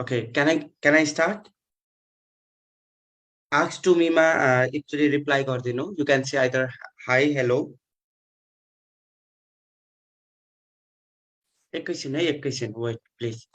Okay, can I start? Ask to me ma actually reply गरिदिनु. You can say either hi, hello. एकैछिन wait please.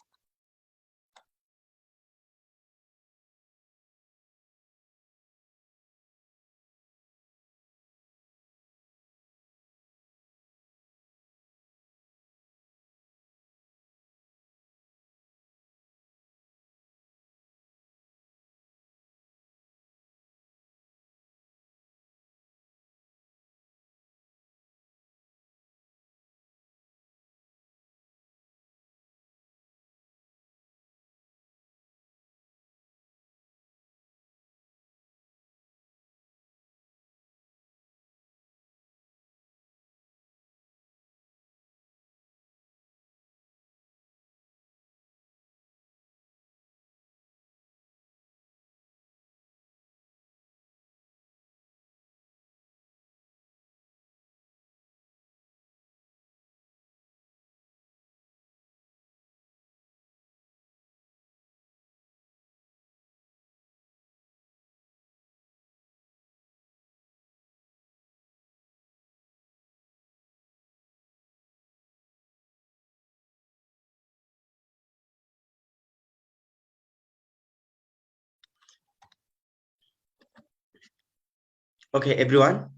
Okay, everyone.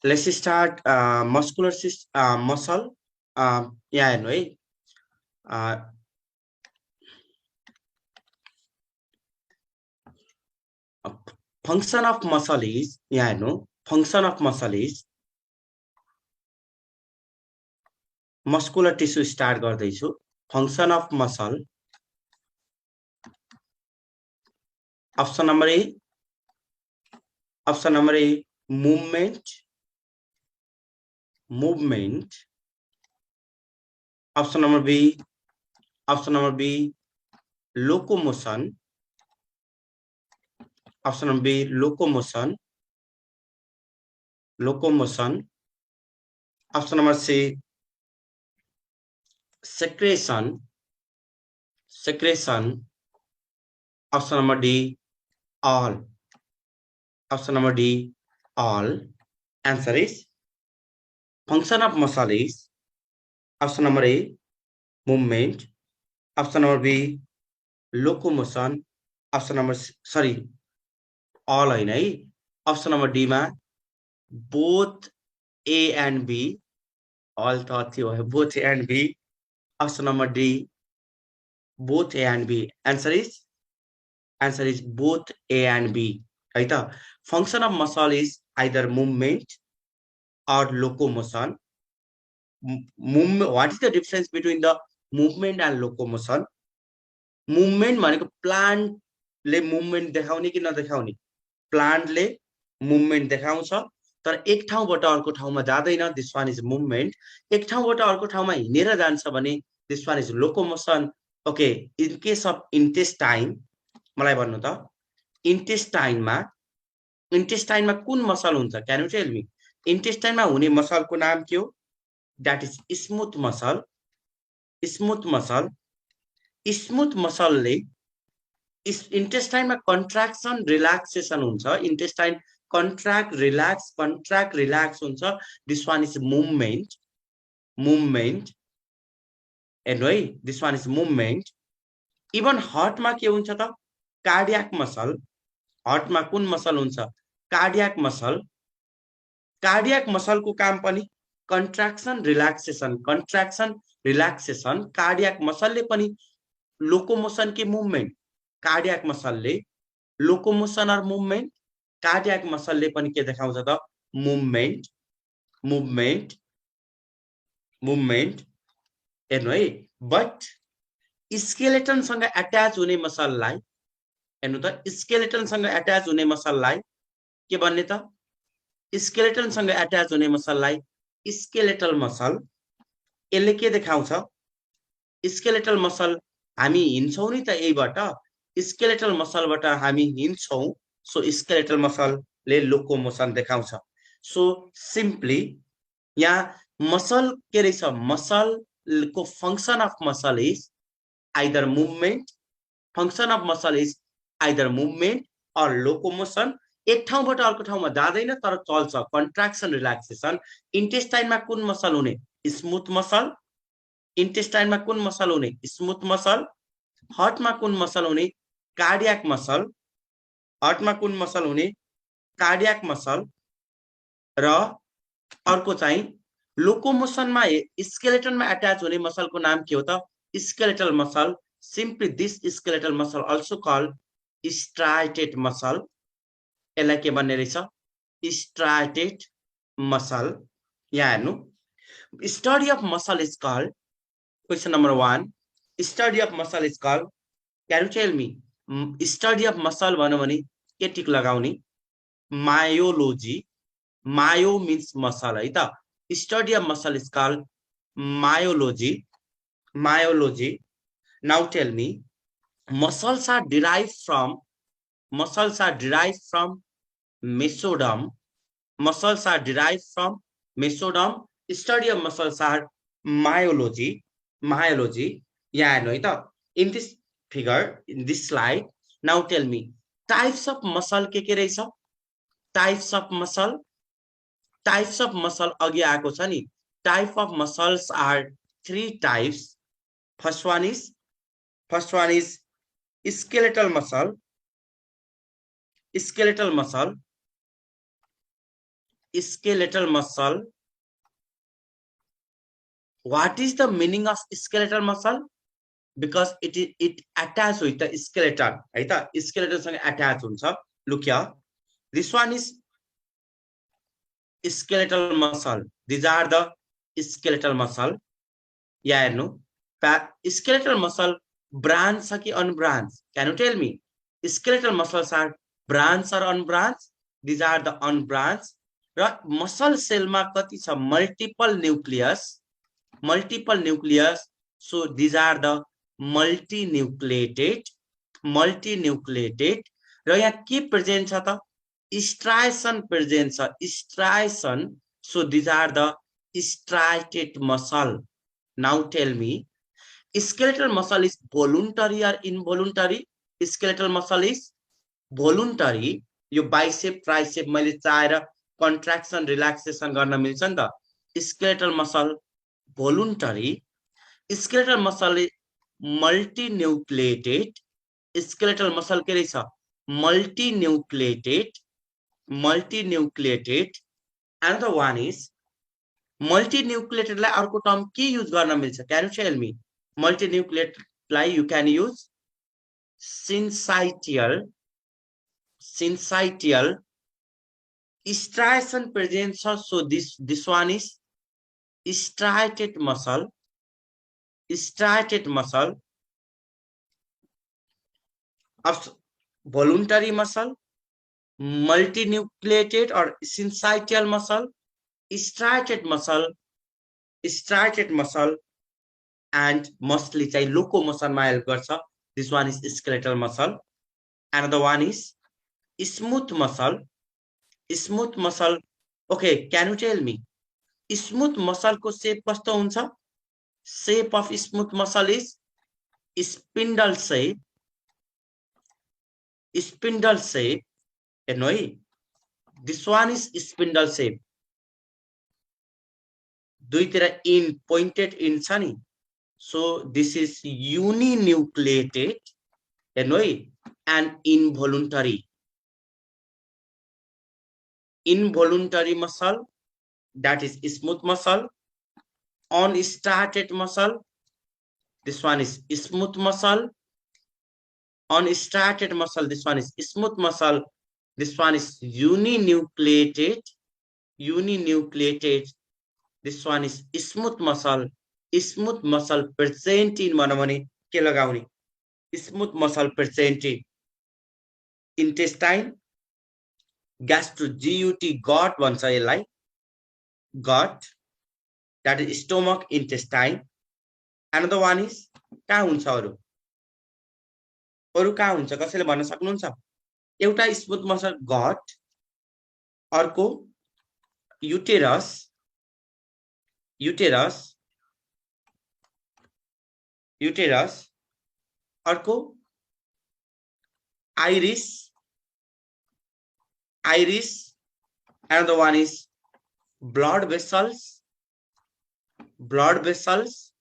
Let's start muscular muscle. Yeah, anyway. Function of muscle is, yeah, I know. Function of muscle is muscular tissue start गर्दैछु. Function of muscle. Option number A. Option number A, movement. Movement. Option number B. Option number B, locomotion. Option number B, locomotion. Locomotion. Option number C, secretion. Secretion. Option number D, all. Option number D, all. Answer is function of muscle is option number A, movement. Option number B, locomotion. Option number sorry, all होइन है. Option number D मा both A and B. All thought थियो both A and B. Option number D, both A and B. Answer is both A and B. Right? Function of muscle is either movement or locomotion. What is the difference between the movement and locomotion? Movement भनेको प्लान्टले movement देखाउने कि नदेखाउने? प्लान्टले movement देखाउँछ तर एक ठाउँबाट अर्को ठाउँमा जाँदैन. This one is movement. एक ठाउँबाट अर्को ठाउँमा हिँडेर जान्छ भने this one is locomotion. Okay, in case of intestine मलाई भन्नु त, इन्टेस्टाइनमा कुन मसल हुन्छ? Can you tell me? इन्टेस्टाइनमा हुने मसलको नाम के हो? That is smooth muscle. Smooth muscle. Smooth मसलले इन्टेस्टाइनमा कन्ट्राक्सन रिल्याक्सेसन हुन्छ. इन्टेस्टाइन कन्ट्राक्ट रिल्याक्स हुन्छ. This one is movement. And है, this one is movement. Even हार्टमा के हुन्छ त? Cardiac muscle. हार्टमा कुन मसल हुन्छ? Cardiac muscle. कार्डियाक मसलको काम पनि कन्ट्राक्सन रिल्याक्सेसन. कार्डियाक मसलले पनि लोकोमोसन के मुभमेन्ट. कार्डियाक मसलले लोकोमोसन और मुभमेन्ट. कार्डियाक मसलले पनि के देखाउँछ त? मुभमेन्ट. हेर्नु है. बट स्केलेटनसँग अट्याच हुने मसललाई, हेर्नु त, स्केलेटनसँग अट्याच हुने मसललाई के भन्ने त? स्केलेटनसँग अट्याच हुने मसललाई स्केलेटल मसल. यसले के देखाउँछ? स्केलेटल मसल हामी हिँड्छौं नि त यहीबाट. स्केलेटल मसलबाट हामी हिँड्छौं. सो स्केलेटल मसलले लोकोमोसन देखाउँछ. सो सिम्पली यहाँ मसल के रहेछ मसल को function of muscle is either movement function of muscle is either movement or locomotion एक ठाउँबाट अर्को ठाउँमा जाँदैन तर चल्छ कन्ट्राक्सन रिल्याक्सेसन इन्टेस्टाइनमा कुन मसल हुने स्मुथ मसल इन्टेस्टाइनमा कुन मसल हुने स्मुथ मसल हार्टमा कुन मसल हुने कार्डियक मसल हार्टमा कुन मसल हुने कार्डियक मसल र अर्को चाहिँ लोकोमोसनमा स्केलेटनमा अट्याच हुने मसलको नाम के हो त skeletal muscle simply this skeletal muscle also called striated muscle यसलाई के भन्ने रहेछ स्ट्राइटेड मसल यहाँ हेर्नु study of muscle is called question number 1 study of muscle is called can you tell me study of muscle भन्यो भने के टिक लगाउने मायोलोजी मायो means मसल है त study of muscle is called myology myology now tell me muscles are derived from mesoderm muscles are derived from mesoderm study of muscles are myology यहाँ हेर्नु है त in this figure in this slide now tell me types of muscle के रहेछ types of muscle अघि आएको छ नि type of muscles are 3 types first one is skeletal muscle what is the meaning of skeletal muscle because it attached with the skeleton है त skeleton सँग attach हुन्छ look here this one is skeletal muscle these are the skeletal muscle यहाँ हेर्नु skeletal muscle branch छ कि unbranch can you tell me skeletal muscles are branch or unbranch these are the unbranch र muscle cell मा कति छ multiple nucleus so these are the multinucleated र यहाँ के प्रेजेन्ट छ त striation प्रेजेन्ट छ striation so these are the striated muscle now tell me skeletal muscle is voluntary or involuntary skeletal muscle is voluntary यो बाइसेप ट्राइसेप मैले चाहेर contraction relaxation गर्न मिल्छ नि त skeletal muscle voluntary skeletal muscle multinucleated skeletal muscle के रहेछ multinucleated another one is multinucleated लाई अर्को टर्म के युज गर्न मिल्छ can you tell me multinucleated लाई you can use syncytial striation present so this one is striated muscle of voluntary muscle multinucleated or syncytial muscle striated muscle and mostly chai locomotion ma help garcha this one is skeletal muscle another one is smooth muscle okay can you tell me smooth muscle ko shape kasto huncha shape of smooth muscle is spindle shape हेर्नु है this one is spindle shape दुईतिर in pointed in छ नि so this is uninucleated हेर्नु है and involuntary muscle that is smooth muscle unstarted muscle this one is smooth muscle unstarted muscle this one is smooth muscle this one is uninucleated this one is smooth muscle present in भन्नु भने के लगाउने smooth muscle present in intestine gut भन्छ यसलाई gut that is stomach intestine another one is कहाँ हुन्छ अरु कहाँ हुन्छ कसैले भन्न सक्नुहुन्छ एउटा स्मुथ मसल गट अर्को युटेरस uterus, uterus. अर्को iris, iris. Another one is blood vessels, blood vessels.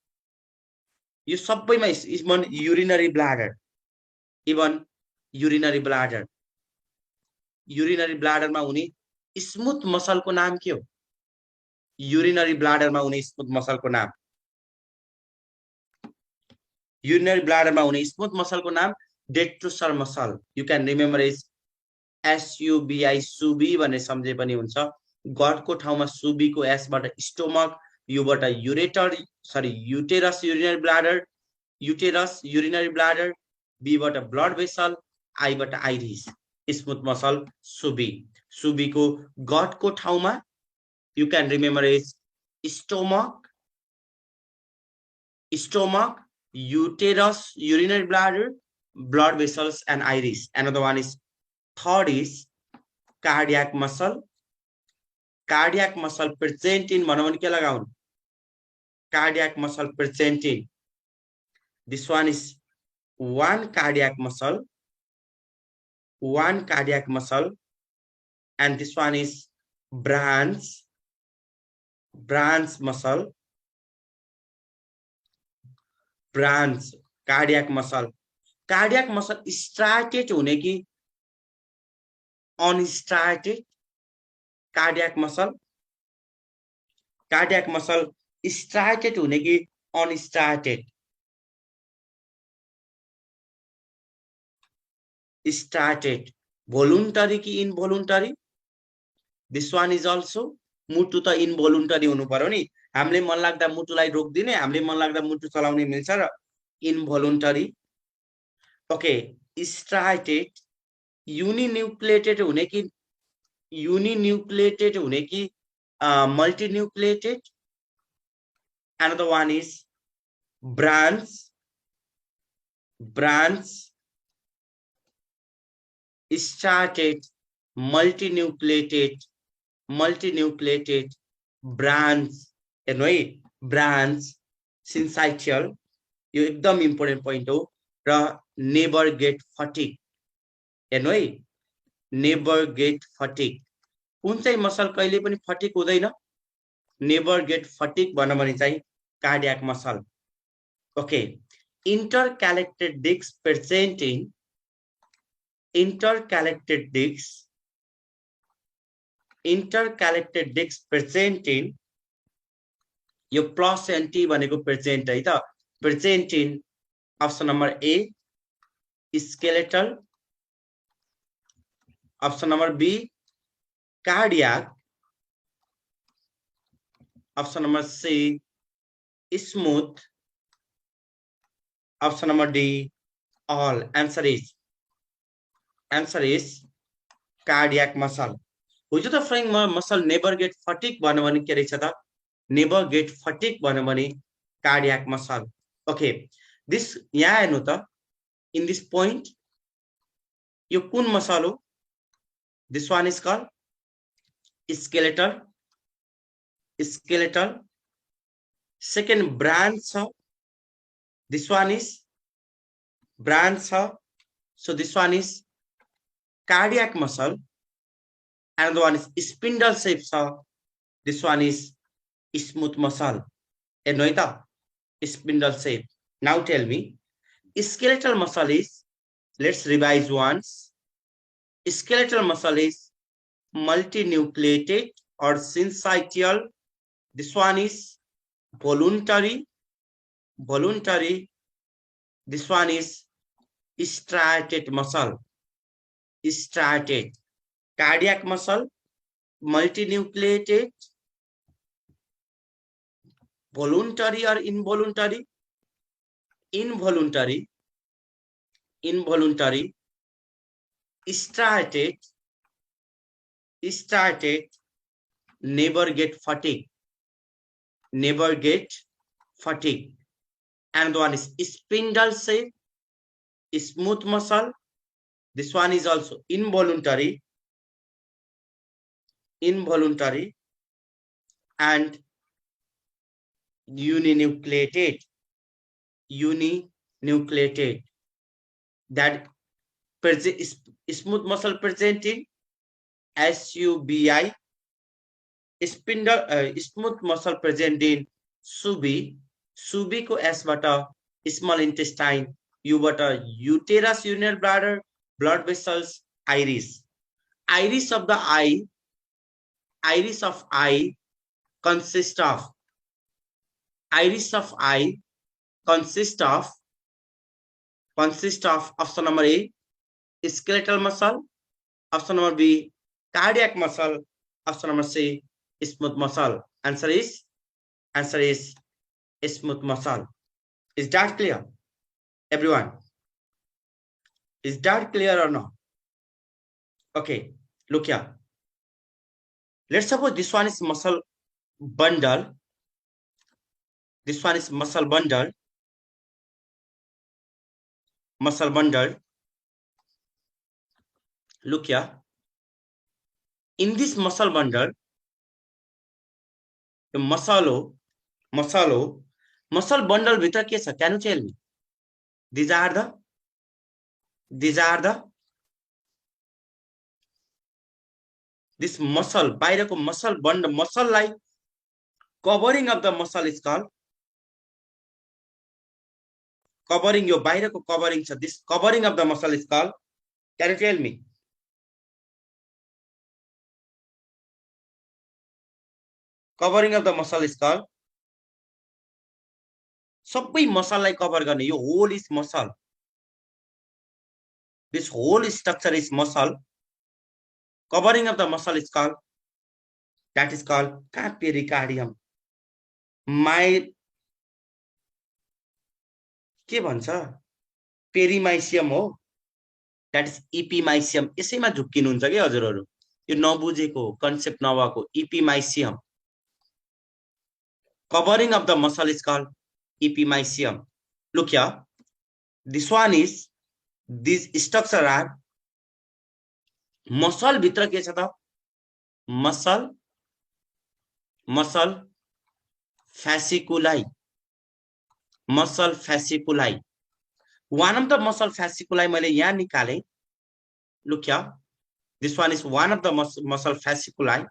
यो सबैमा even urinary bladder, even urinary bladder. urinary bladder मा हुने स्मूथ मसल को नाम के हो? urinary bladder मा हुने स्मूथ मसल को नाम, urinary bladder मा हुने स्मूथ मसल को नाम detrusor muscle. You can remember is SUBI, सुबी भन्ने सम्झे पनि हुन्छ. गट को ठाउँमा सुबी को एस बाट स्टोमक, यु बाट ureter, sorry uterus urinary bladder, uterus urinary bladder, B बाट ब्लड भेसल, आई बाट आइरिस स्मूथ मसल सुबी. सुबी को गट को ठाउँमा you can remember is stomach, stomach, uterus, urinary bladder, blood vessels, and iris. Another one is third is cardiac muscle. Cardiac muscle present in manavani ke lagaun. Cardiac muscle present in. This one is one cardiac muscle, and this one is branch muscle, branch cardiac muscle. Cardiac muscle striated होने की unstriated. Cardiac muscle striated होने की unstriated. Striated voluntary Ki involuntary. This one is also मुटु त इनभोलुन्टरी हुनु पर्यो नि. हामीले मन लाग्दा मुटुलाई रोक्दिने, हामीले मन लाग्दा मुटु चलाउने मिल्छ र इनभोलुन्टरी. ओके, स्ट्राइटेड युनिन्युक्लिएटेड हुने कि multinucleated. Another one is branch started multinucleated branch हेर्नु है, ब्रान्च सिन्साइटियल, यो एकदम इम्पोर्टेन्ट पोइन्ट हो. र नेभर गेट फटिग हेर्नु है, नेभर गेट फटिग. कुन चाहिँ मसल कहिले पनि फटिग हुँदैन? नेभर गेट फटिग भन्न भने चाहिँ cardiac muscle. Okay, intercalated discs present in intercalated discs present in यो प्लस एन्टी भनेको प्रेजेन्ट है त. Present in option number A skeletal, option number B cardiac, option number C smooth, option number D all. Answer is cardiac muscle. हुजो त friend muscle never get fatigue भन्नु भने के रहेछ त? नेभर गेट फटिग भन्नु भने कार्डियाक मसल. ओके, दिस यहाँ हेर्नु त, इन दिस पोइन्ट यो कुन मसल हो? This one is called skeletal. Second branch छ, दिस वान इज branch छ. So this one is cardiac muscle. Another one is spindle shape छ. This one is smooth muscle. हेर्नु है त, spindle shape. Now tell me, skeletal muscle is, let's revise once. Skeletal muscle is multinucleated or syncytial. This one is voluntary. This one is striated muscle. Cardiac muscle multinucleated, voluntary or involuntary? Involuntary. Striated, never get fatigue. And one is spindle shape, smooth muscle. This one is also involuntary. And uninucleated, uninucleated, that smooth muscle present in SUBI, spindle smooth muscle present in SUBI, SUBI को S बाट small intestine, U बाट uterus, urinary bladder, blood vessels, iris. Iris of the eye, iris of eye consist of, iris of eye consist of option number A, skeletal muscle, option number B, cardiac muscle, option number C, smooth muscle. Answer is smooth muscle. Is that clear, everyone? Is that clear or not? Okay, look here. Let's suppose this one is muscle bundle. This one is muscle bundle. Muscle bundle. Look here. In this muscle bundle, the muscle bundle भित्र के छ? Can you tell me? These are the this muscle, बाहिरको muscle bundle, muscle like covering of the muscle is called, covering, यो बाहिरको covering छ, this covering of the muscle is called, can you tell me? Covering of the muscle is called, सबै muscle लाई cover गर्ने, यो whole is muscle, this whole structure is muscle, covering of the muscle is called, that is called pericardium. My के भन्छ, पेरिमाइसियम हो, that is epimysium. यसैमा झुक्किनुहुन्छ के हजुरहरु, यो नबुझेको कन्सेप्ट नभएको, epimysium. Covering of the muscle is called epimysium. Look here, this one is, these structure are muscle भित्र के छ त, muscle fasciculi, muscle fasciculi. One of the muscle fasciculi मैले यहाँ निकाले. Look here, this one is one of the muscle fasciculi.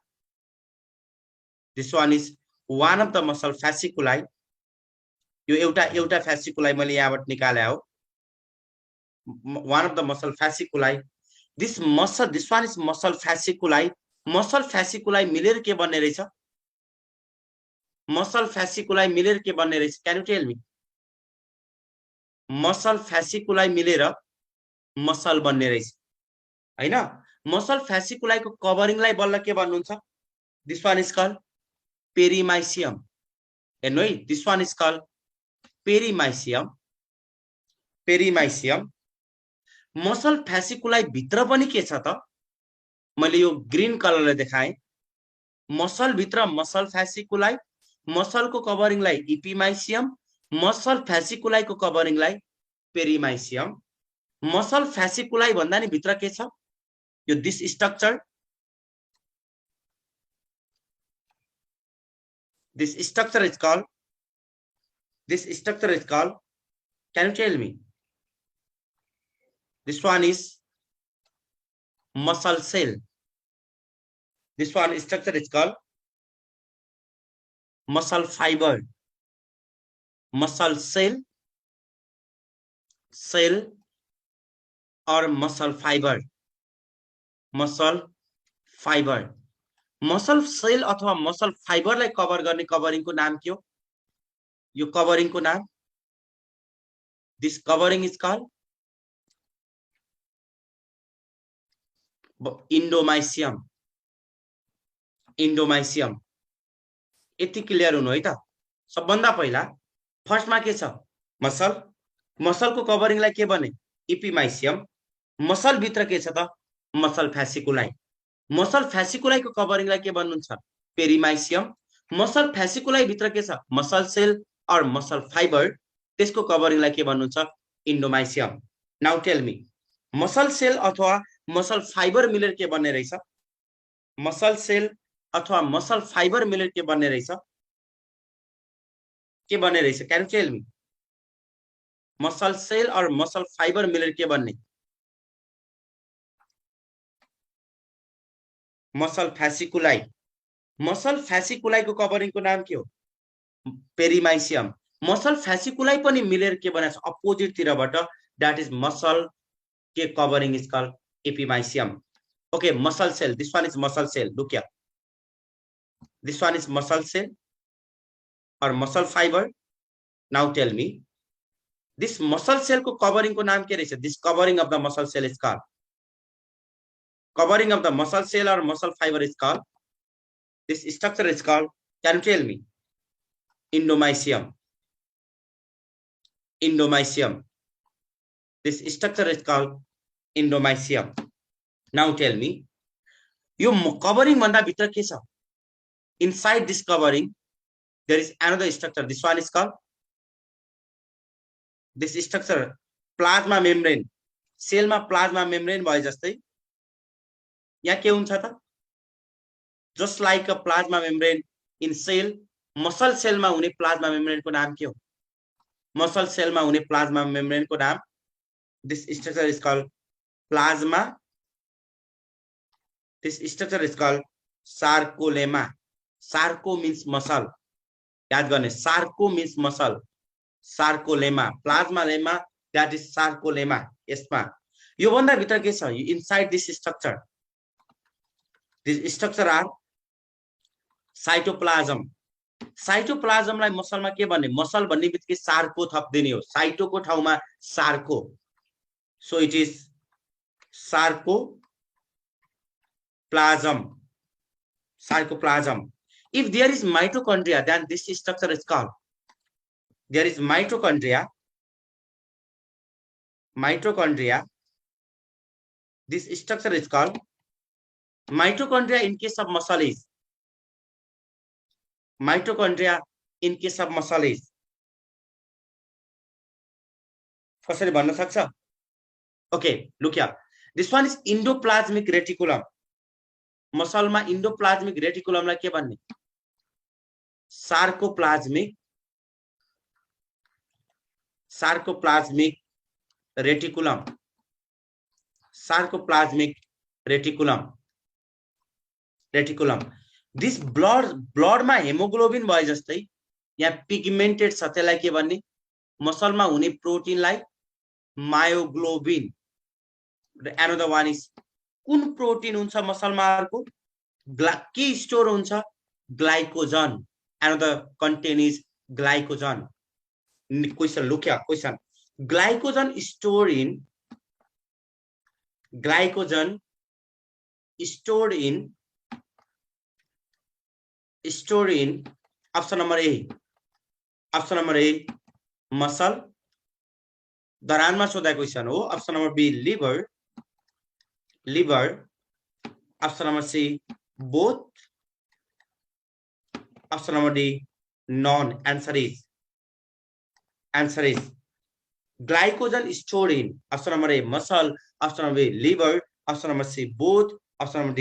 This one is one of the muscle fasciculi. यो एउटा fasciculi मैले यहाँबाट निकाले हो. One of the muscle fasciculi. This muscle, this one is muscle fasciculi. Muscle fasciculi मिलेर के बन्ने रहेछ? Muscle fasciculi मिलेर के बन्ने रहेछ? Can you tell me? Muscle fasciculi मिलेर muscle बन्ने रहेछ, हैन? Muscle fasciculi को कभरिङ लाई बल्ल के भन्नुहुन्छ? This one is called perimysium. हेर्नु है, this one is called perimysium. Perimysium. Muscle fasciculi भित्र पनि के छ त? मैले यो ग्रीन कलरले देखाएँ. मसल भित्र मसल fasciculi, मसल को कभरिङ लाई epimysium, मसल fasciculi को कभरिङ लाई perimysium. मसल fasciculi भन्दा नि भित्र के छ? यो this structure, this structure is called, can you tell me? This one is muscle cell. This one structure is called muscle fiber. Muscle cell or muscle fiber. Muscle fiber. Muscle cell अथवा muscle fiber लाई cover गर्ने covering को नाम के हो? यो covering को नाम, this covering is called endomysium. Endomysium. यति क्लियर हुनु है त? सबभन्दा पहिला फर्स्ट मा के छ? मसल. मसल को कभरिङ लाई के बने? epimysium. मसल भित्र के छ त? Muscle fasciculi. मसल fasciculi को कभरिङ लाई के भन्नुहुन्छ? perimysium. मसल fasciculi भित्र के छ? मसल सेल और मसल फाइबर, त्यसको कभरिङ लाई के भन्नुहुन्छ? endomysium. Now tell me, muscle cell अथवा मसल फाइबर मिलेर के बन्ने रहेछ? मसल सेल अथवा मसल फाइबर मिलेर के बन्ने रहेछ? के बन्ने रहेछ? Can you tell me? Muscle cell और मसल फाइबर मिलेर के बन्ने? मसल फ्यासिकुलाई। मसल फ्यासिकुलाईको कभरिङको नाम के हो? पेरिमाइसियम। मसल फ्यासिकुलाई पनि मिलेर के बनाएको छ? अपोजिट तिरबाट, दैट इज मसल के covering is called epimysium. Okay, muscle cell. This one is muscle cell. Look here. This one is muscle cell or muscle fiber. Now tell me, this muscle cell को covering को नाम के रहेछ? This covering of the muscle cell is called, covering of the muscle cell or muscle fiber is called, this structure is called, can you tell me? Endomysium. Endomysium. This structure is called endomysium. Now tell me, यो covering भन्दा भित्र के छ? Inside this covering there is another structure. This one is called, this structure, plasma membrane. Cell मा plasma membrane भए जस्तै यहाँ के हुन्छ त? Just like a plasma membrane in cell, muscle cell मा हुने प्लाज्मा मेम्ब्रेन को नाम के हो? मसल सेल मा हुने प्लाज्मा मेम्ब्रेन को नाम, this structure is called plasma, this structure is called sarcolemma. Sarco means muscle, याद गर्ने, sarco means muscle, sarcolemma, plasma lemma, that is sarcolemma. यसमा यो भन्दा भित्र के छ? Inside this structure, this structure are cytoplasm. साइटोप्लाज्मलाई मसलमा के भन्ने? मसल भन्ने बित्तिकै सार्को थप्दिने हो, साइटोको ठाउँमा Sarco. So it is sarcoplasm. Sarcoplasm. If there is mitochondria, then this structure is called, there is mitochondria. Mitochondria. This structure is called mitochondria. In case of muscle is, mitochondria in case of muscle is, कसरी भन्न सक्छ? Okay, look here. This one is endoplasmic reticulum. मसलमा endoplasmic reticulum लाई के भन्ने? Sarcoplasmic. Sarcoplasmic reticulum. Sarcoplasmic reticulum. Reticulum. This blood मा haemoglobin भए जस्तै यहाँ पिगमेन्टेड छ, त्यसलाई के भन्ने? मसलमा हुने प्रोटिनलाई मायोग्लोबिन. एनदर वान इज, कुन प्रोटिन हुन्छ मसलमा? अर्को के स्टोर हुन्छ? Glycogen. Another content is glycogen. Question, look here, question. Glycogen stored in, glycogen stored in option number A. Option number A muscle. दरानमा सोधा क्वेशन हो. Option number B liver. Liver. Option number C both. Option number D, none. Answer is glycogen stored in, option number A muscle, option number B liver, option number C both, option number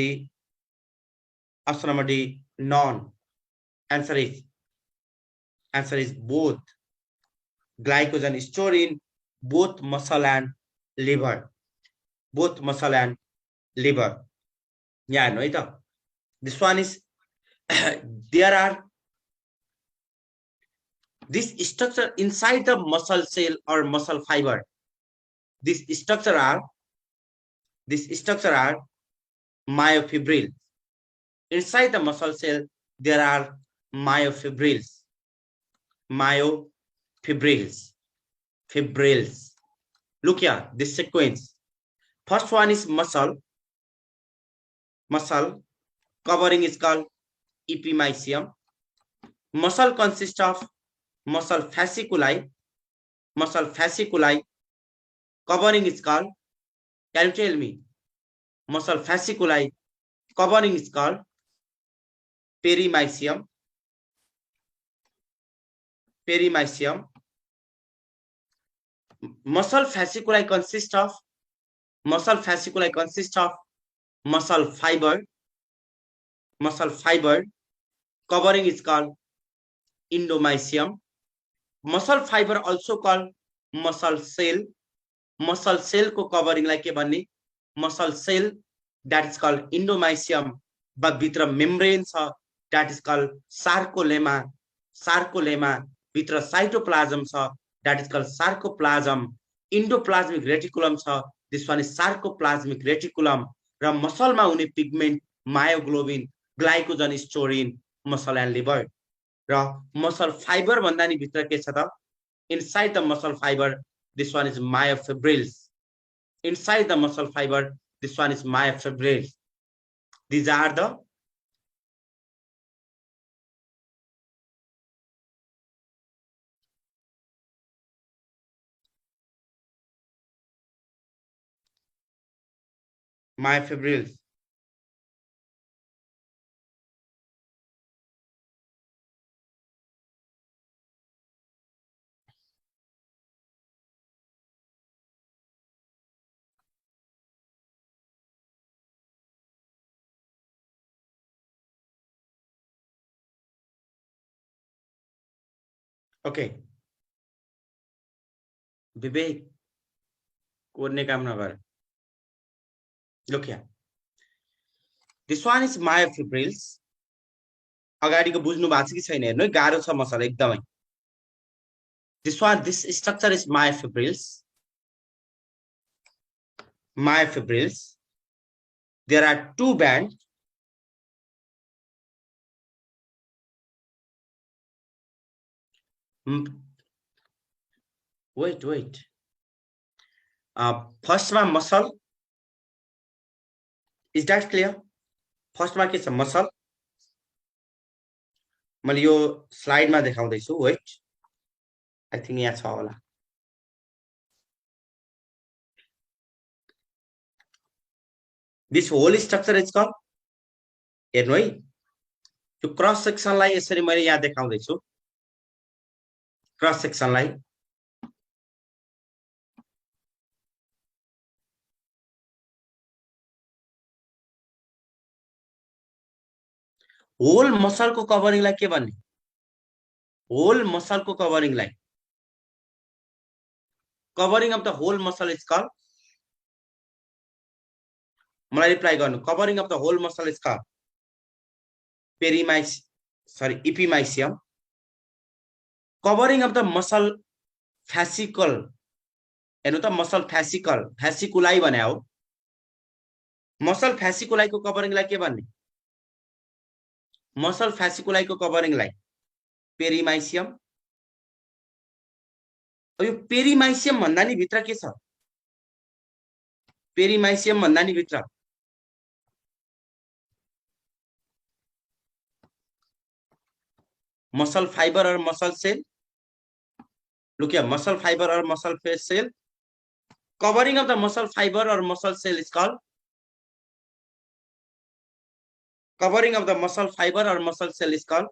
D none. Answer is both. Glycogen stored in both muscle and liver. Both muscle and liver. Yeah, no, it. This one is there are this structure inside the muscle cell or muscle fiber. This structure are myofibrils. Inside the muscle cell there are myofibrils. Fibrils. Look here, this sequence. First one is muscle. Covering is called epimysium. Muscle consists of muscle fasciculi. Covering is called, can you tell me? Muscle fasciculi covering is called perimysium. Muscle fasciculi consists of muscle fiber. Covering is called endomysium. Muscle fibre also called muscle cell muscle cell को covering लाई के भन्ने muscle cell that is called endomysium भित्र membrane छ that is called sarcolemma भित्र cytoplasm छ that is called sarcoplasm endoplasmic reticulum छ this one is sarcoplasmic reticulum र मसलमा हुने pigment myoglobin glycogen storing muscle and liver र मसल फाइबर भन्दा नि भित्र के छ त inside the muscle fibre this one is myofibrils inside the muscle fiber this one is myofibrils these are the myofibrils okay विवेक कोर्ने काम नगर look here this one is myofibrils अगाडिको बुझ्नु भएको छ कि छैन हेर्नु गाह्रो छ मसल एकदमै this structure is myofibrils there are two bands wait first one muscle is that clear first one के छ muscle मैले यो स्लाइडमा देखाउँदै छु वेट आई थिंक यहाँ छ होला this whole structure is called हेर्नु है यो क्रस सेक्सनलाई यसरी मैले यहाँ देखाउँदै छु क्रस सेक्सनलाई होल मसल को कभरिङ लाई के भन्ने होल मसल को कभरिङ लाई covering of the whole muscle is called मलाई रिप्लाई गर्नु covering of the whole muscle is called epimysium covering of the muscle fascicle हेर्नु त मसल फैसिकुलाई भने हो मसल फैसिकुलाई को कभरिङ लाई के भन्ने मसल फैसिकुलाई को कभरिङ लाई पेरिमाइसियम यो पेरिमाइसियम भन्दा नि भित्र के छ पेरिमाइसियम भन्दा नि भित्र मसल फाइबर और muscle cell look here muscle fiber or muscle cell covering of the muscle fiber or muscle cell is called covering of the muscle fiber or muscle cell is called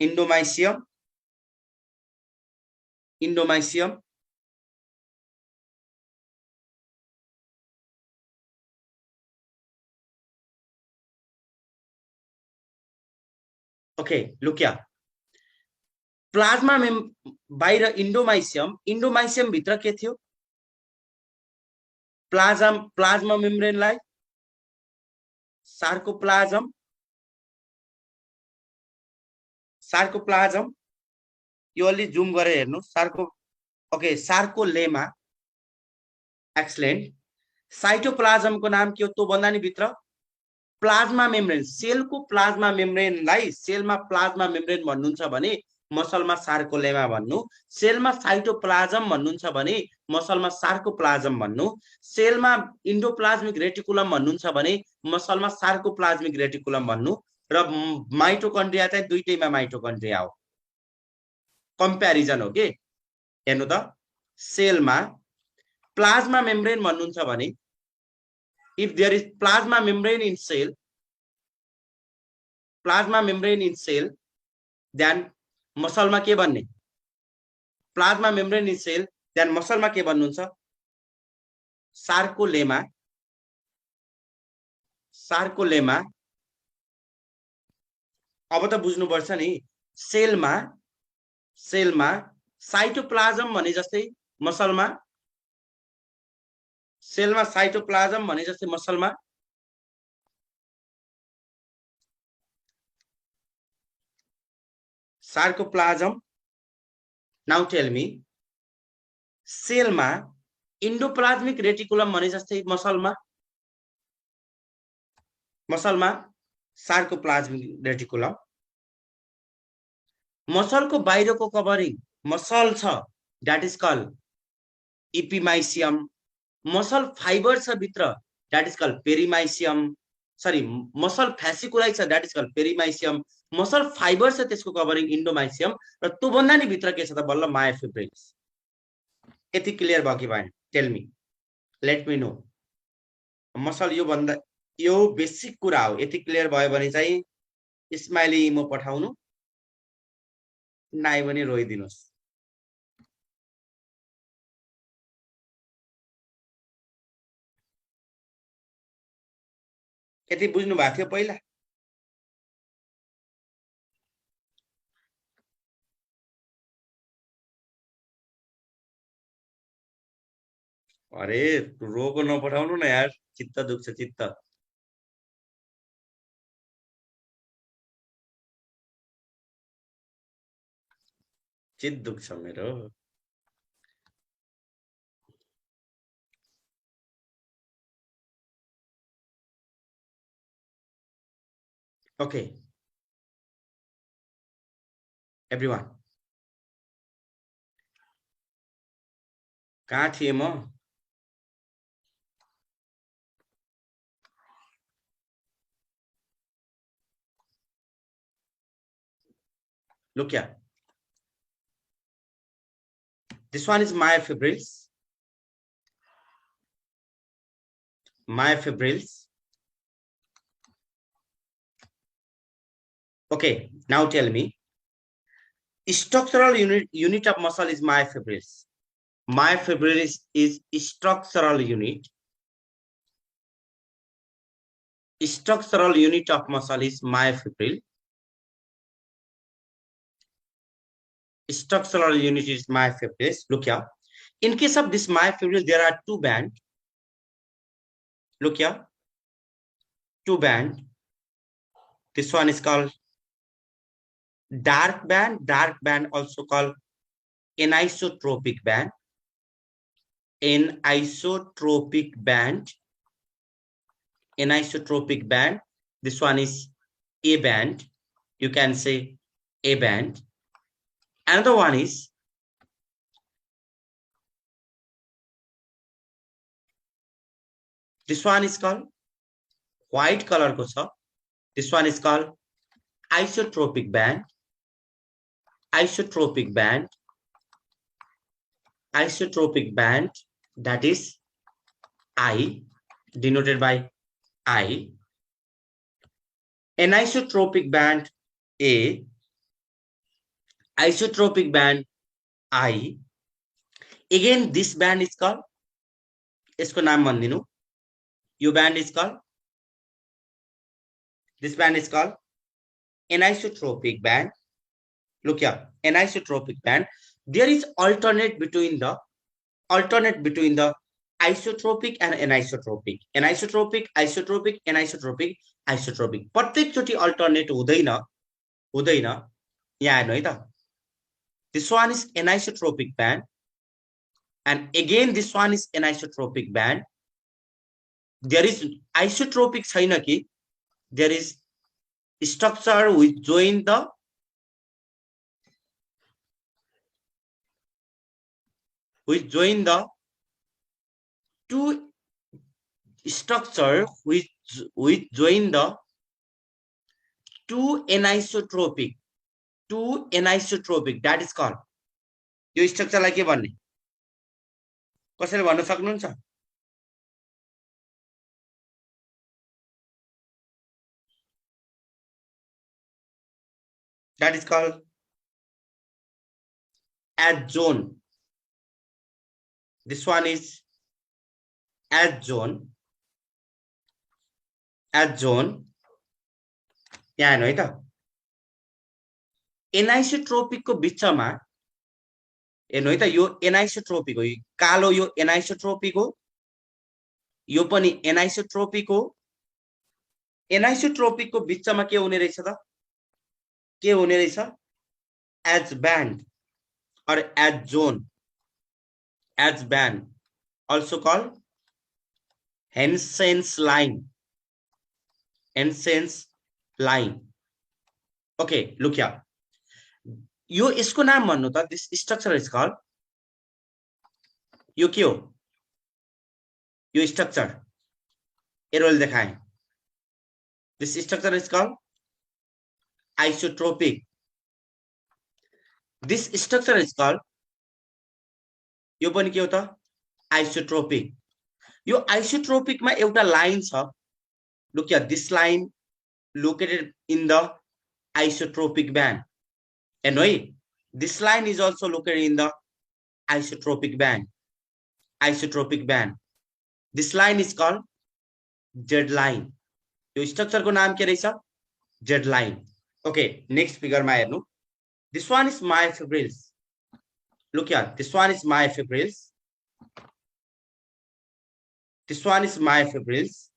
endomysium okay look here plasma बाहिर इंडोमाइसियम भित्र के थियो plasma मेम्ब्रेनलाई sarcoplasm यो अलि zoom गरेर हेर्नु sarcolemma excellent cytoplasm को नाम के हो तो भन्दा नि भित्र प्लाज्मा मेम्ब्रेन सेल को प्लाज्मा मेम्ब्रेनलाई सेलमा प्लाज्मा मेम्ब्रेन भन्नुहुन्छ भने मसलमा सार्कोलेमा भन्नु सेलमा साइटोप्लाज्म भन्नुहुन्छ भने मसलमा सार्कोप्लाज्म भन्नु सेलमा इंडोप्लाज्मिक रेटिकुलम भन्नुहुन्छ भने मसलमा सार्कोप्लाज्मिक रेटिकुलम भन्नु र माइटोकन्ड्रिया चाहिँ दुईटैमा माइटोकन्ड्रिया हो कम्प्यारिजन हो के हेर्नु त सेलमा प्लाज्मा मेम्ब्रेन भन्नुहुन्छ भने if there is plasma membrane in cell then muscle मा के भन्ने plasma membrane in cell then muscle मा के भन्नुहुन्छ सार्कोलेमा अब त बुझ्नुपर्छ नि सेलमा सेलमा साइटोप्लाज्म भने जस्तै मसलमा सेलमा साइटोप्लाज्म भने जस्तै मसलमा सार्कोप्लाज्म नाउ टेल मी सेलमा इन्डोप्लाज्मिक रेटिकुलम भने जस्तै मसलमा मसलमा सार्कोप्लाज्मिक रेटिकुलम मसलको बाहिरको कभरिङ मसल छ that is called epimysium muscle fibre छ भित्र that is called perimysium sorry muscle fasciculi छ that is called perimysium muscle fibre छ त्यसको कभरिङ इन्डोमाइसियम र त्यो भन्दा नि भित्र के छ त बल्ल मायोफिब्रिल्स यति क्लियर भयो कि भएन tell me let me know muscle यो बेसिक कुरा हो यति क्लियर भयो भने चाहिँ स्माइली इमो पठाउनु नाइ भने रोइदिनुस् यति बुझ्नु भएको थियो पहिला अरे रोको नपठाउनु न यार चित्त दुख्छ चित्त चित्त दुख्छ मेरो ओके एभ्रीवन कहाँ थिए म Look here. This one is myofibrils. Myofibrils. Okay, now tell me. Structural unit of muscle is myofibrils. Myofibrils is structural unit. Structural unit of muscle is myofibril. Structural unit is myofibrils. Look here. In case of this myofibril, there are two bands. Look here. Two bands. This one is called dark band also called anisotropic band. Anisotropic band. Anisotropic band. This one is A band. You can say A band. Another one is this one is called white color ko cha. This one is called isotropic band. Isotropic band. Isotropic band, that is I, denoted by I. Anisotropic band A. Isotropic band I. Again, this band is called, isko naam bandinu. Your band is called, this band is called anisotropic band. Look here, anisotropic band. There is alternate between the isotropic and anisotropic. Anisotropic, isotropic, anisotropic, isotropic. प्रत्येक चोटी alternate हुँदैन यहाँ हेर्नु है त. This one is anisotropic band, and again this one is anisotropic band. There is isotropic छैन कि, there is structure which join the two structure which join the two anisotropic, that is called. यो structure लाई के भन्ने, कसैले भन्न सक्नुहुन्छ? That is called edge zone. This one is edge zone. Edge zone. यहाँ हेर्नु है त. एनाइसोट्रोपिक को बिचमा हेर्नु है त यो एनाइसोट्रोपिक हो कालो यो एनाइसोट्रोपिक हो यो पनि एनाइसोट्रोपिक हो एनाइसोट्रोपिक को बिचमा के हुने रहेछ त के हुने रहेछ as band or as zone as band also called Henson's line Henson's line okay look here यो यसको नाम भन्नु त दिस स्ट्रक्चर इज कॉल्ड यो के हो यो स्ट्रक्चर एरोले देखाए this structure is called isotropic this structure is called यो पनि के हो त आइसोट्रोपिक यो आइसोट्रोपिक मा एउटा लाइन छ look here this line located in the isotropic band and why this line is also located in the isotropic band this line is called Z line यो स्ट्रक्चर को नाम के रहेछ Z line okay next figure मा हेर्नु this one is myofibrils look here this one is myofibrils this one is myofibrils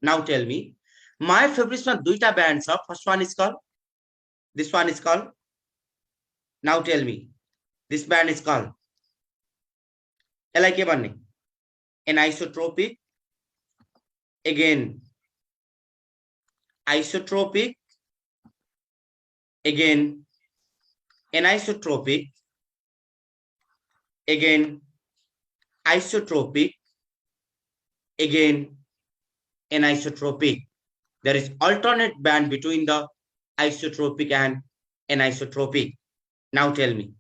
now tell me myofibrils ma duita band cha first one is called this one is called now tell me this band is called यसलाई के भन्ने anisotropic again isotropic again anisotropic again isotropic again anisotropic there is alternate band between the isotropic and anisotropic now tell me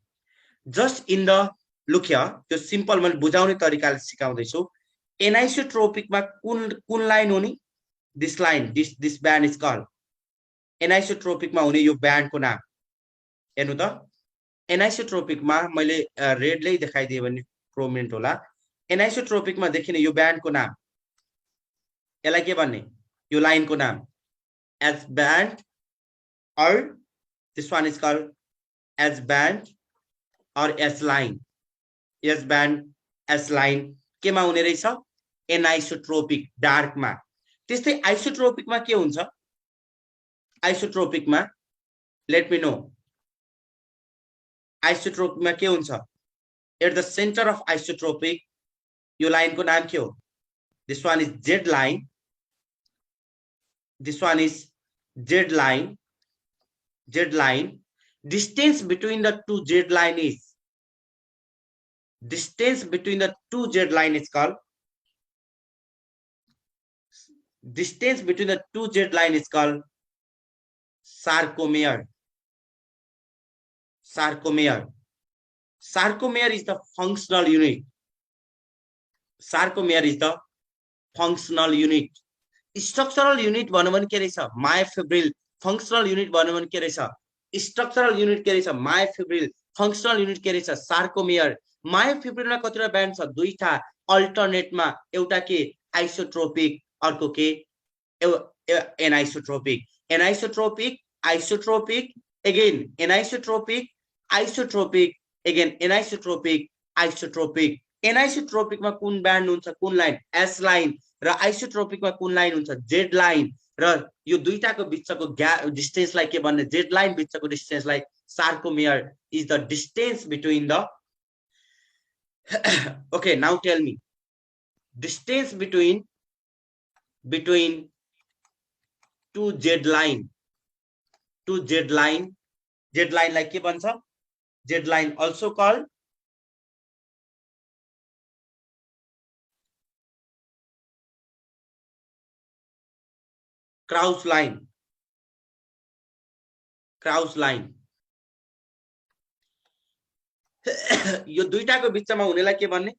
just in the look here त्यो simple मैले बुझाउने तरिकाले सिकाउँदै छु anisotropic मा कुन लाइन हो नि this line this band is called anisotropic मा हुने यो ब्यान्ड को नाम हेर्नु त एनाइसोट्रोपिक मा मैले रेड ले देखाइदिए भने प्रोमिनेन्ट होला एनाइसोट्रोपिक मा देखिने यो ब्यान्ड को नाम यसलाई के भन्ने यो लाइन को नाम एज ब्यान्ड और this one is called H band और S line S band S line केमा हुने रहेछ एनाइसोट्रोपिक डार्क मा त्यस्तै आइसोट्रोपिक मा के हुन्छ आइसोट्रोपिक मा लेट मी नो आइसोट्रोपिक मा के हुन्छ at the centre of isotropic यो लाइन को नाम के हो this one is Z line this one is Z line distance between the two Z line is called sarcomere sarcomere is the functional unit structural unit भन्नु भने के रहेछ myofibril functional unit भन्नु भने के रहेछ स्ट्रक्चरल युनिट के रहेछ मायोफिब्रिल फंक्शनल युनिट के रहेछ सार्कोमियर मायोफिब्रिलमा कतिवटा ब्यान्ड छ दुईटा अल्टरनेटमा एउटा के आइसोट्रोपिक अर्को के anisotropic isotropic again anisotropic isotropic again anisotropic एनाइसोट्रोपिकमा कुन ब्यान्ड हुन्छ कुन लाइन एस लाइन र आइसोट्रोपिकमा कुन लाइन हुन्छ जेड लाइन र यो दुईटाको बीचको डिस्टेन्सलाई के भन्ने जेड लाइन बीचको डिस्टेन्सलाई sarcomere is the distance between the okay now tell me distance between two z line like के भन्छ z line also called Krauss line यो दुईटाको बीचमा हुनेलाई के भन्ने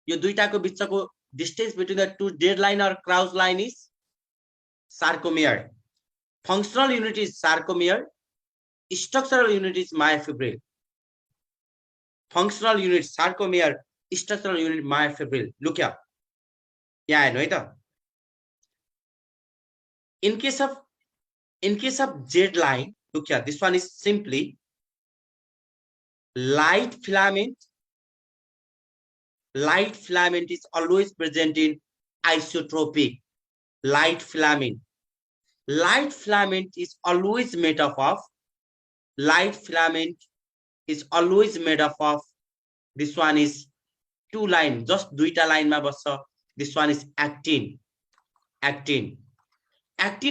यो दुईटाको बीचको distance between the two Z line और Krause line is sarcomere functional unit is sarcomere structural unit is myofibril functional unit sarcomere structural unit myofibril look here यहाँ हेर्नु है त in case of Z line look here, this one is simply light filament is always present in isotropic light filament is always made up of light filament is always made up of this one is two line just duita line ma bassa this one is actin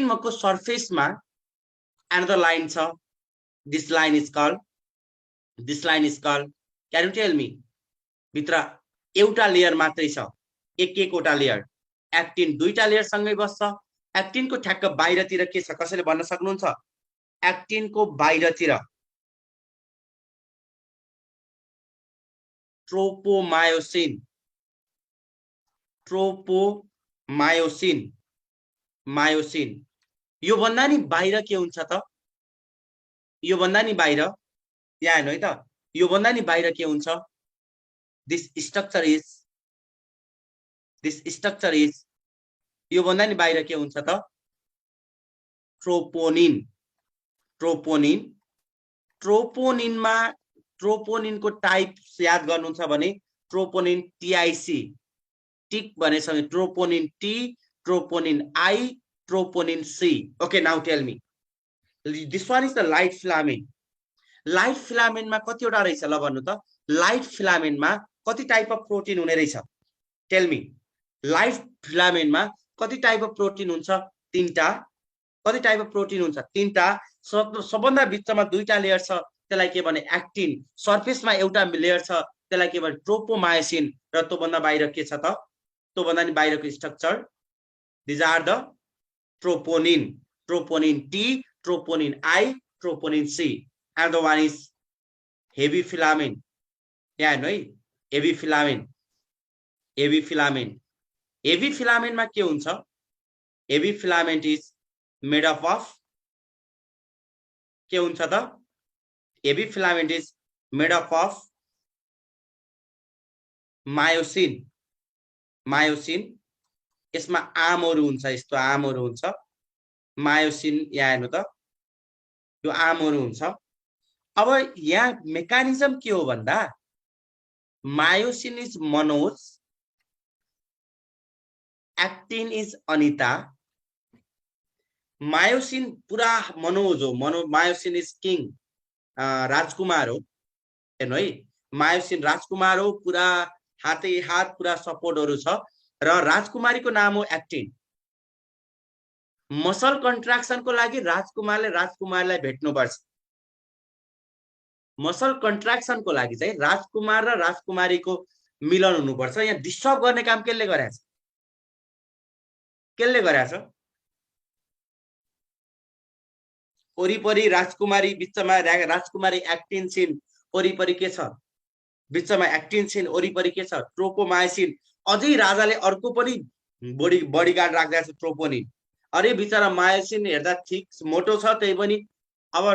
mako surface ma another line cha this line is called can you tell me भित्र एउटा layer मात्रै छ एक वटा layer actin दुईटा layer सँगै बस्छ actin को ठ्याक्क बाहिरतिर के छ कसैले भन्न सक्नुहुन्छ एक्टिन को बाहिरतिर मायोसिन यो भन्दा नि बाहिर के हुन्छ त यो भन्दा नि बाहिर यहाँ हेर्नु है त यो भन्दा नि बाहिर के हुन्छ this structure is यो भन्दा नि बाहिर के हुन्छ त ट्रोपोनिन को टाइप याद गर्नुहुन्छ भने ट्रोपोनिन टीआईसी टिक भनेसँगै troponin T troponin I troponin C okay now tell me this one is the light filament मा कतिवटा रहेछ ल भन्नु त लाइट फिलामेन्ट मा कति टाइप अफ प्रोटिन हुने रहेछ टेल मी लाइट फिलामेन्ट मा कति टाइप अफ प्रोटिन हुन्छ तीनटा कति टाइप अफ प्रोटिन हुन्छ तीनटा सबभन्दा बिचमा दुईटा लेयर छ त्यसलाई के भने एक्टिन सरफेसमा एउटा लेयर छ त्यसलाई के भने ट्रोपोमायोसिन र त्यो भन्दा बाहिर के छ त त्यो भन्दा नि बाहिरको structure these are the troponin T troponin I troponin C and the one is heavy filament yeah no heavy filament ma ke huncha heavy filament is made up of ke huncha ta heavy filament is made up of myosin यसमा आमहरु हुन्छ यस्तो आमहरु हुन्छ myosin यहाँ हेर्नु त यो आमहरु हुन्छ अब यहाँ मेकानिजम के हो भन्दा myosin is Manoj actin is Anita myosin पूरा मनोज हो मायोसिन इज किङ राजकुमार हो हेर्नु है मायोसिन राजकुमार हो पूरा हातै हात पूरा सपोर्टहरु छ र राजकुमारीको नाम हो एक्टिन मसल कन्ट्राक्सन को लागि राजकुमारले राजकुमारलाई भेट्नुपर्छ मसल कन्ट्राक्सन को लागि चाहिँ राजकुमार र राजकुमारीको मिलन हुनुपर्छ यहाँ डिस्टर्ब गर्ने काम केले गरेछ ओरीपरी राजकुमारी बिचमा राजकुमारी एक्टिन छिन ओरीपरी के छ बिचमा एक्टिन छिन ओरीपरी के छ ट्रोपोमायोसिन अझै राजाले अर्को पनि बडीगार्ड राख्दै छ ट्रोपोनिन अरे बिचरा मायोसिन हेर्दा ठीक मोटो छ त्यही पनि अब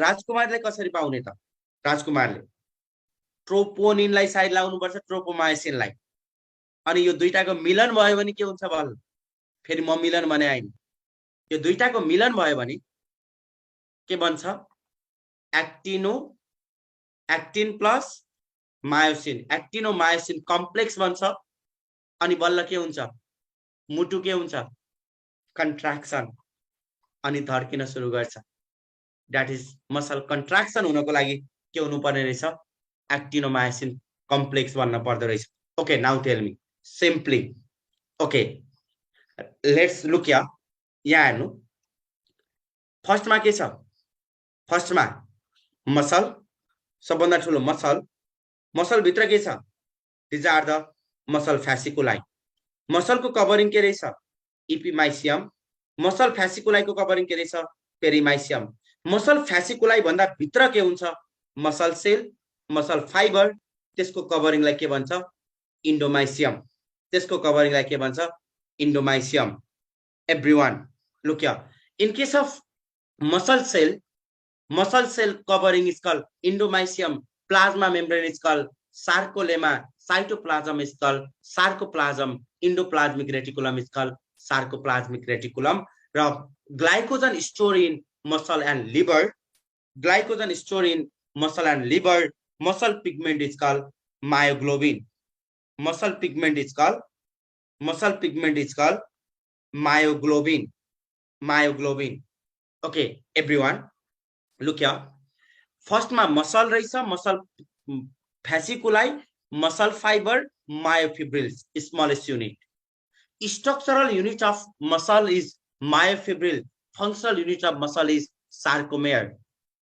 राजकुमारले कसरी पाउने त राजकुमारले ट्रोपोनिनलाई साइड लाउनु पर्छ ट्रोपोमायोसिनलाई अनि यो दुईटाको मिलन भयो भने के हुन्छ बल फेरि म मिलन भने आइन यो दुईटाको मिलन भयो भने के बन्छ actin plus myosin actino myosin complex बन्छ अनि बल्ल के हुन्छ मुटु के हुन्छ कन्ट्राक्सन अनि धड्किन सुरु गर्छ दैट इज मसल कन्ट्राक्सन हुनको लागि के हुनु पर्ने रहेछ एक्टिनोमायोसिन कम्प्लेक्स बन्न पर्दो रहेछ okay now tell me simply okay let's look यहाँ हेर्नु फर्स्टमा के छ फर्स्टमा मसल सबभन्दा ठुलो मसल भित्र के छ these are the muscle fasciculi मसलको कभरिङ के रहेछ इपिमाइसियम मसल फ्यासिकुलाई को कभरिङ के रहेछ पेरिमाइसियम मसल फ्यासिकुलाई भन्दा भित्र के हुन्छ मसल सेल मसल फाइबर त्यसको कभरिङलाई के भन्छ इन्डोमाइसियम त्यसको कभरिङलाई के भन्छ endomysium everyone look here in case of muscle cell covering is called endomysium plasma membrane is called sarcolemma, cytoplasm is called sarcoplasm, endoplasmic reticulum is called sarcoplasmic reticulum. र glycogen store in muscle and liver, glycogen stored in muscle and liver, muscle pigment is called myoglobin, muscle pigment is called myoglobin, myoglobin। okay everyone, look here, first मा muscle रहेछ, muscle fasciculi, muscle fiber, myofibrils, smallest unit। Structural unit of muscle is myofibril, functional unit of muscle is sarcomere।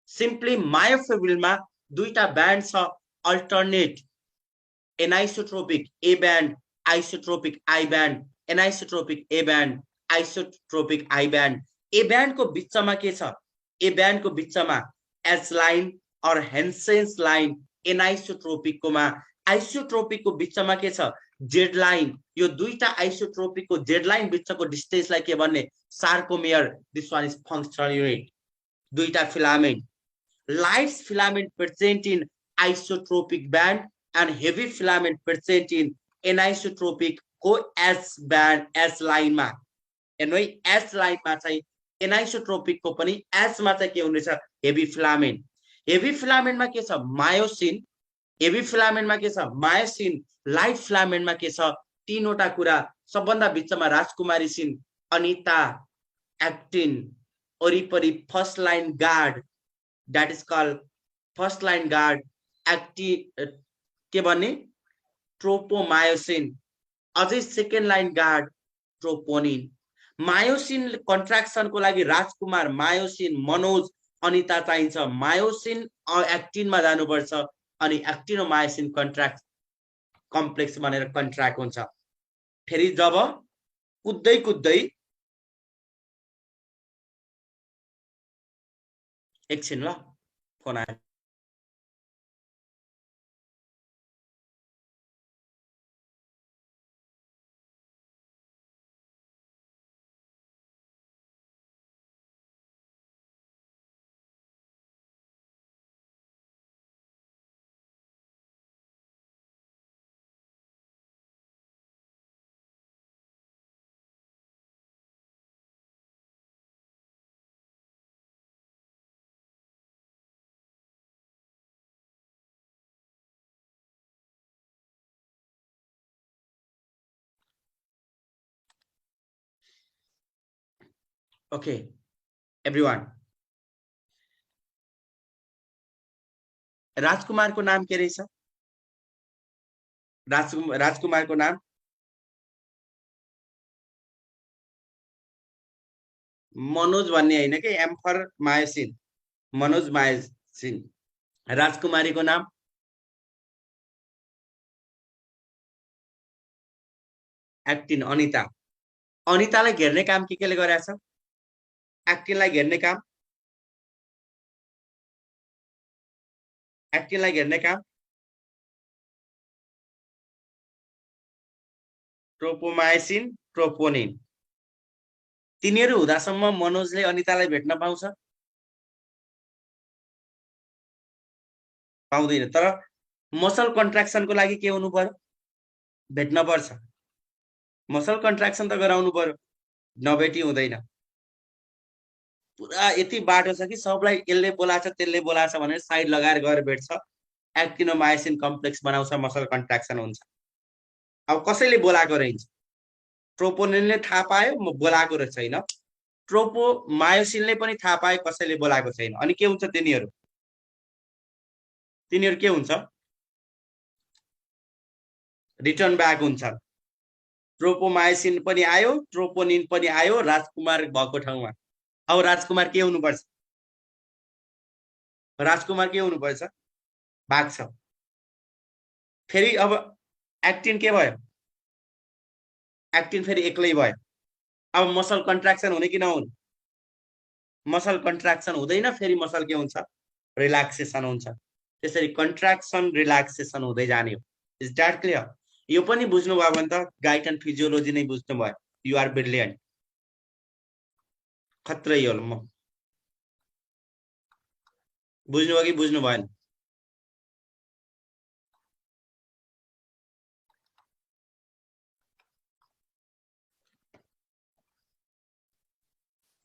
Simply myofibril मा दुईटा band छ, alternate anisotropic A band, isotropic I band, anisotropic A band, isotropic I band. A band को बिचमा के छ, ए band को बिचमा H line और हेन्सेन्स लाइन, एनाइसोट्रोपिक कोमा, आइसोट्रोपिक को बिचमा के छ, जेड लाइन। यो दुईटा आइसोट्रोपिक को जेड लाइन बिचको डिस्टेन्सलाई के भन्ने, sarcomere. This one is functional unit. दुईटा filament, light filament present in isotropic band and heavy filament present in anisotropic को S band, S line मा। हेर्नु है, S line मा चाहिँ एनाइसोट्रोपिक को पनि S मा चाहिँ के हुनेछ, हेभी फिलामेन्ट। हेभी फिलामेन्ट मा के छ, मायोसिन। हेभी फिलामेन्ट मा के छ, मायोसिन। लाइट फिलामेन्ट मा के छ, तीनवटा कुरा। सबभन्दा बिचमा राजकुमारी सिन, अनिता, एक्टिन, वरिपरि first line guard, that is called first line guard, के भन्ने, ट्रोपोमायोसिन। अझै second line guard troponin. Myosin contraction को लागि राजकुमार, मायोसिन, मनोज, अनिता चाहिन्छ। मायोसिन एक्टिनमा जानुपर्छ अनि एक्टिनोमायोसिन कन्ट्राक्ट कम्प्लेक्स बनेर कन्ट्राक्ट हुन्छ। फेरि जब कुद्दै कुद्दै, एकछिन ल, फोन आयो। ओके एभ्रीवान, राजकुमार को नाम के रहेछ, राजकुमार को नाम मनोज भन्ने हैन के, M for myosin, Manoj myosin. Rajkumari को नाम एक्टिन, अनिता। अनितालाई घेर्ने काम के केले गरेछ, एक्टिनलाई घेर्ने काम, एक्टिनलाई घेर्ने काम ट्रोपोमायोसिन, ट्रोपोनिन। तिनीहरू हुँदासम्म मनोजले अनितालाई भेट्न पाउँछ, पाउँदैन। तर मसल कन्ट्राक्सनको लागि के हुनु पर्यो, भेट्न पर्छ। मसल कन्ट्राक्सन त गराउनु पर्यो, नभेटी हुँदैन। पुरा यति बाटो छ कि सबलाई यसले बोलाछ त्यसले बोलाछ भनेर साइड लगाएर गएर भेट्छ, एक्टिनोमायोसिन कम्प्लेक्स बनाउँछ, मसल कन्ट्राक्सन हुन्छ। अब कसैले बोलाएको रहन्छ, ट्रोपोनिनले थाहा पायो म बोलाएको रहेछ हैन, ट्रोपोमायोसिनले पनि थाहा पायो कसैले बोलाएको छैन। अनि के हुन्छ, तिनीहरू के हुन्छ, रिटर्न ब्याक हुन्छ। ट्रोपोमायोसिन पनि आयो, ट्रोपोनिन पनि आयो राजकुमार भएको ठाउँमा। अब राजकुमार के हुनुपर्छ, राजकुमार के हुनुपर्छ, भाग्छ। फेरि अब एक्टिन के भयो, एक्टिन फेरि एक्लै भयो। अब मसल कन्ट्राक्सन हुने कि नहुने, मसल कन्ट्राक्सन हुँदैन, फेरि मसल के हुन्छ, रिल्याक्सेसन हुन्छ। त्यसरी कन्ट्राक्सन रिल्याक्सेसन हुँदै जाने हो। Is that clear? यो पनि बुझ्नु भयो भने त गाइट एन्ड फिजियोलोजी नै बुझ्नु भयो। यु आर ब्रिलियन्ट, खत्रै हो। म बुझ्नु भयो कि बुझ्नु भएन?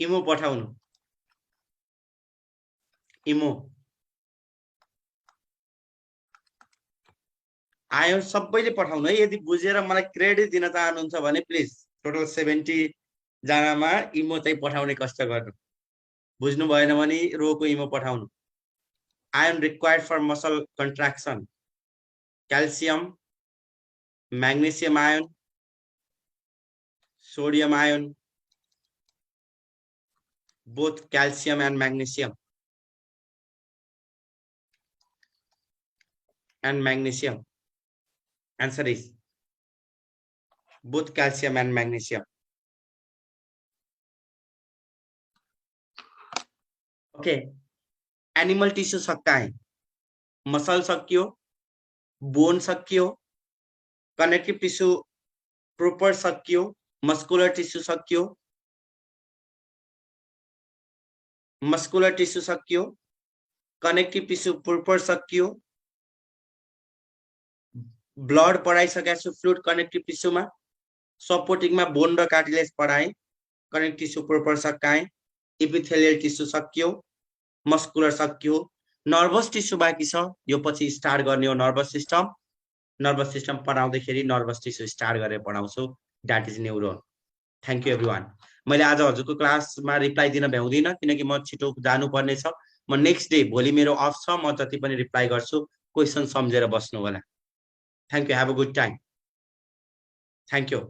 इमो पठाउनु इमो आयो सबैले पठाउनु है यदि बुझेर मलाई क्रेडिट दिन चाहनुहुन्छ भने प्लिज टोटल 70 जनामा इमो चाहिँ पठाउने कष्ट गर्नु बुझ्नु भएन भने रोको इमो पठाउनु ion required for muscle contraction calcium magnesium ion sodium ion both calcium and magnesium answer is both calcium and magnesium okay animal tissue सक्काए muscle सक्यो bone सक्यो connective tissue proper सक्यो muscular tissue सक्यो connective tissue proper सक्यो blood पढाइसकेको छु fluid connective tissue मा supporting मा bone र cartilage पढाए connective tissue proper सक्काए epithelial tissue सक्यो muscular सक्यो nervous tissue बाँकी छ यो पछि स्टार्ट गर्ने हो nervous system पढाउँदाखेरि nervous tissue स्टार्ट गरेर पढाउँछु that is neuron thank you everyone मैले आज हजुरको क्लासमा रिप्लाई दिन भ्याउँदिन किनकि म छिटो जानु पर्ने छ म नेक्स्ट डे भोलि मेरो अफ छ म जति पनि रिप्लाई गर्छु क्वेशन सम्झेर बस्नु होला thank you have a good time thank you